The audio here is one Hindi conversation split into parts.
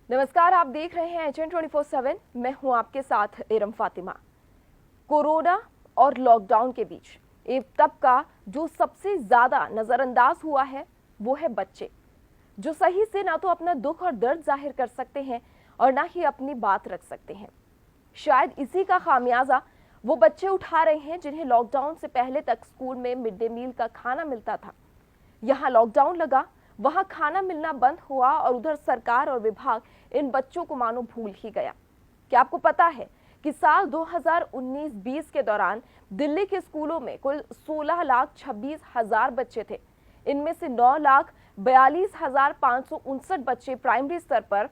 नमस्कार, आप देख रहे हैं HN 24/7। मैं हूं आपके साथ इरम फातिमा। कोरोना और लॉकडाउन के बीच एक तबका जो सबसे ज्यादा नजरअंदाज हुआ है वो है बच्चे, जो सही से ना तो अपना दुख और दर्द जाहिर कर सकते हैं और ना ही अपनी बात रख सकते हैं। शायद इसी का खामियाजा वो बच्चे उठा रहे हैं जिन्हें लॉकडाउन से पहले तक स्कूल में मिड डे मील का खाना मिलता था। यहाँ लॉकडाउन लगा, वहां खाना मिलना बंद हुआ और उधर सरकार और विभाग इन बच्चों को मानो भूल ही गया। क्या आपको पता है कि साल 2019-20 के दौरान दिल्ली के स्कूलों में कुल 16,26,000 बच्चे थे। इनमें से 9,42,559 बच्चे प्राइमरी स्तर पर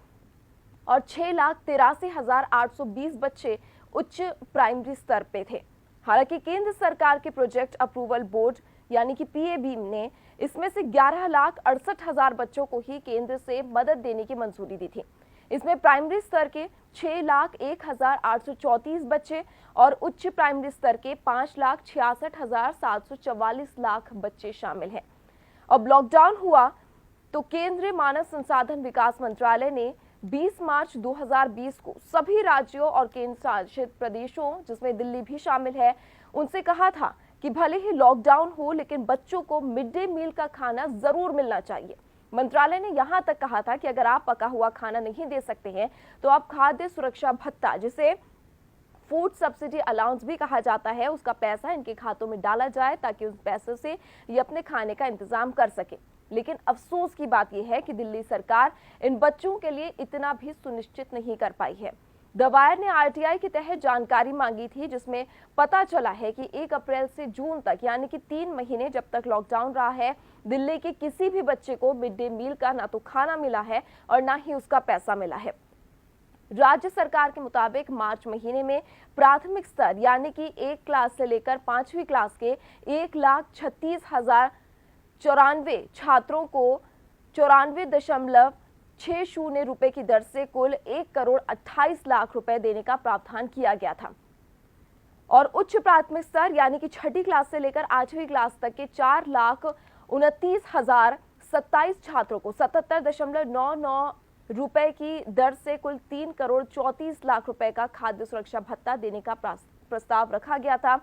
और 6,83,820 बच्चे उच्च प्राइमरी स्तर पे थे। हालांकि केंद्र सरकार के प्रोजेक्ट अप्रूवल बोर्ड यानी कि पीएबी ने इसमें से 11,68,000 बच्चों को ही केंद्र से मदद देने की मंजूरी दी थी। इसमें प्राइमरी स्तर के 6,01,834 बच्चे और उच्च प्राइमरी स्तर के 5,66,744 बच्चे शामिल हैं। अब लॉकडाउन हुआ तो केंद्रीय मानव संसाधन विकास मंत्रालय ने 20 मार्च 2020 को सभी राज्यों और केंद्र शासित प्रदेशों, जिसमें दिल्ली भी शामिल है, उनसे कहा था कि भले ही लॉकडाउन हो लेकिन बच्चों को मिड डे मील का खाना जरूर मिलना चाहिए। मंत्रालय ने यहां तक कहा था कि अगर आप पका हुआ खाना नहीं दे सकते हैं तो आप खाद्य सुरक्षा भत्ता, जिसे फूड सब्सिडी अलाउंस भी कहा जाता है, उसका पैसा इनके खातों में डाला जाए ताकि उस पैसे से ये अपने खाने का इंतजाम कर सके। लेकिन अफसोस की बात यह है कि दिल्ली सरकार इन बच्चों के लिए इतना भी सुनिश्चित नहीं कर पाई है। द वायर ने आरटीआई के तहत जानकारी मांगी थी, जिसमें पता चला है कि 1 अप्रैल से जून तक यानी कि 3 महीने जब तक लॉकडाउन रहा है, दिल्ली के किसी भी बच्चे को मिड डे मील का ना तो खाना मिला है और ना ही उसका पैसा मिला है। राज्य सरकार के मुताबिक मार्च महीने में प्राथमिक स्तर यानी कि 1 क्लास से लेकर 5वीं क्लास के 1,36,094 छात्रों को 94.60 रुपए की दर से कुल 1,28,00,000 रुपए देने का प्रावधान किया गया था। और उच्च प्राथमिक स्तर यानी कि 6ठी क्लास से लेकर 8वीं क्लास तक के 4,29,027 छात्रों को 77.99 रुपए की दर से कुल 3,34,00,000 रुपए का खाद्य सुरक्षा भत्ता देने का प्रस्ताव रखा गया था।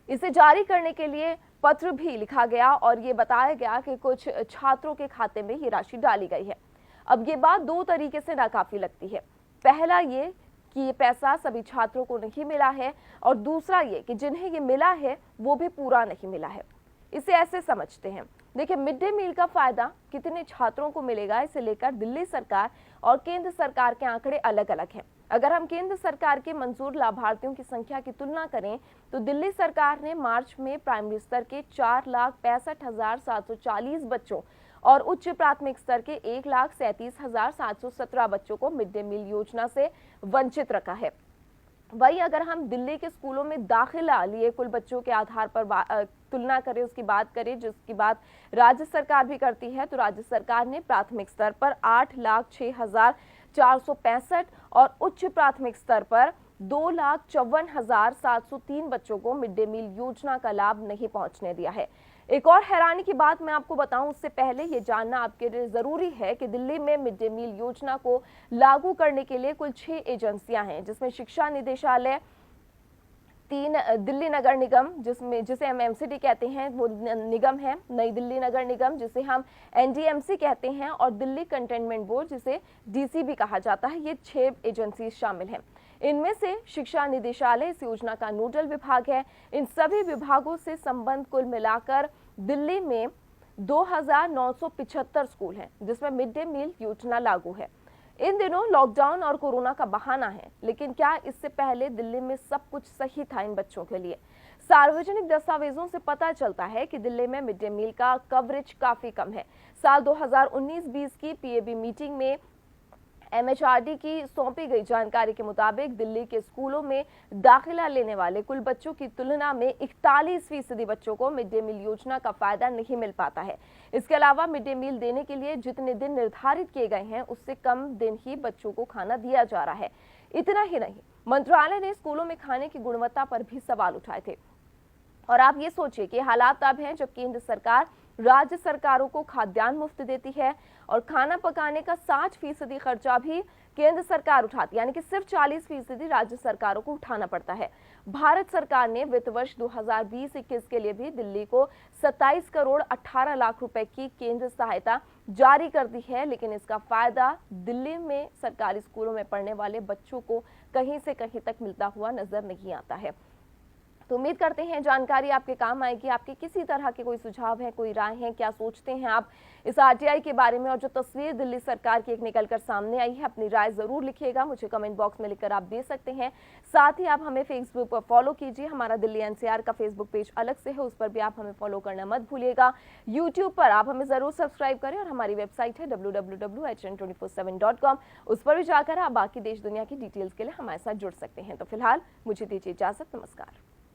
इसे जारी करने के लिए पत्र भी लिखा गया और ये बताया गया कि कुछ छात्रों के खाते में ये राशि डाली गई है। अब ये बात दो तरीके से नाकाफी लगती है। पहला ये कि ये पैसा सभी छात्रों को नहीं मिला है और दूसरा ये कि जिन्हें ये मिला है वो भी पूरा नहीं मिला है। इसे ऐसे समझते हैं, देखिए, मिड डे मील का फायदा कितने छात्रों को मिलेगा इसे लेकर दिल्ली सरकार और केंद्र सरकार के आंकड़े अलग अलग हैं। अगर हम केंद्र सरकार के मंजूर लाभार्थियों की संख्या की तुलना करें तो दिल्ली सरकार ने मार्च में प्राइमरी स्तर के 4,65,740 बच्चों और उच्च प्राथमिक स्तर के 1,37,717 बच्चों को मिड डे मील योजना से वंचित रखा है। वही अगर हम दिल्ली के स्कूलों में दाखिला लिए कुल बच्चों के आधार पर तुलना करें, उसकी बात करें जिसकी बात राज्य सरकार भी करती है, तो राज्य सरकार ने प्राथमिक स्तर पर 8,06,465 और उच्च प्राथमिक स्तर पर 2,54,703 बच्चों को मिड डे मील योजना का लाभ नहीं पहुंचने दिया है। एक और हैरानी की बात मैं आपको बताऊं, उससे पहले ये जानना आपके लिए जरूरी है कि दिल्ली में मिड डे मील योजना को लागू करने के लिए कुल 6 एजेंसियां हैं, जिसमें शिक्षा निदेशालय, 3 दिल्ली नगर निगम जिसे हम एमसीडी कहते हैं वो निगम है, नई दिल्ली नगर निगम जिसे हम एनडीएमसी कहते हैं और दिल्ली कंटेनमेंट बोर्ड जिसे डीसीबी कहा जाता है। ये 6 एजेंसी शामिल हैं। इनमें से शिक्षा निदेशालय इस योजना का नोडल विभाग है। इन सभी विभागों से संबंध कुल मिलाकर दिल्ली में 2,975 स्कूल हैं जिसमें मिड डे मील योजना लागू है। इन दिनों लॉकडाउन और कोरोना का बहाना है, लेकिन क्या इससे पहले दिल्ली में सब कुछ सही था इन बच्चों के लिए? सार्वजनिक दस्तावेजों से पता चलता है कि दिल्ली में मिड डे मील का कवरेज काफी कम है। साल 2019-20 की पीएबी मीटिंग में एमएचआरडी की सौंपी गई जानकारी के मुताबिक दिल्ली के स्कूलों में दाखिला लेने वाले कुल बच्चों की तुलना में 41% बच्चों को मिड डे मील योजना का फायदा नहीं मिल पाता है। इसके अलावा मिड डे मील देने के लिए जितने दिन निर्धारित किए गए हैं उससे कम दिन ही बच्चों को खाना दिया जा रहा है। इतना ही नहीं, मंत्रालय ने स्कूलों में खाने की गुणवत्ता पर भी सवाल उठाए थे। और आप ये सोचिए कि हालात अब हैं जब केंद्र सरकार राज्य सरकारों को खाद्यान्न मुफ्त देती है और खाना पकाने का 60% खर्चा भी केंद्र सरकार उठाती है, यानी कि सिर्फ 40% राज्य सरकारों को उठाना पड़ता है। भारत सरकार ने वित्त वर्ष 2020-21 के लिए भी दिल्ली को 27 करोड़ 18 लाख रुपए की केंद्र सहायता जारी कर दी है, लेकिन इसका फायदा दिल्ली में सरकारी स्कूलों में पढ़ने वाले बच्चों को कहीं से कहीं तक मिलता हुआ नजर नहीं आता है। तो उम्मीद करते हैं जानकारी आपके काम आएगी। आपके किसी तरह के कोई सुझाव है, कोई राय है, क्या सोचते हैं आप इस आरटीआई के बारे में, और जो तस्वीर दिल्ली सरकार की एक निकलकर सामने आई है, अपनी राय जरूर लिखिएगा। मुझे कमेंट बॉक्स में लिखकर आप दे सकते हैं। साथ ही आप हमें फेसबुक पर फॉलो कीजिए। हमारा दिल्ली एनसीआर का फेसबुक पेज अलग से है, उस पर भी आप हमें फॉलो करना मत भूलिएगा। यूट्यूब पर आप हमें जरूर सब्सक्राइब करें और हमारी वेबसाइट है www.hn247.com, उस पर भी जाकर आप बाकी देश दुनिया की डिटेल्स के लिए हमारे साथ जुड़ सकते हैं। तो फिलहाल मुझे दीजिए इजाजत। नमस्कार।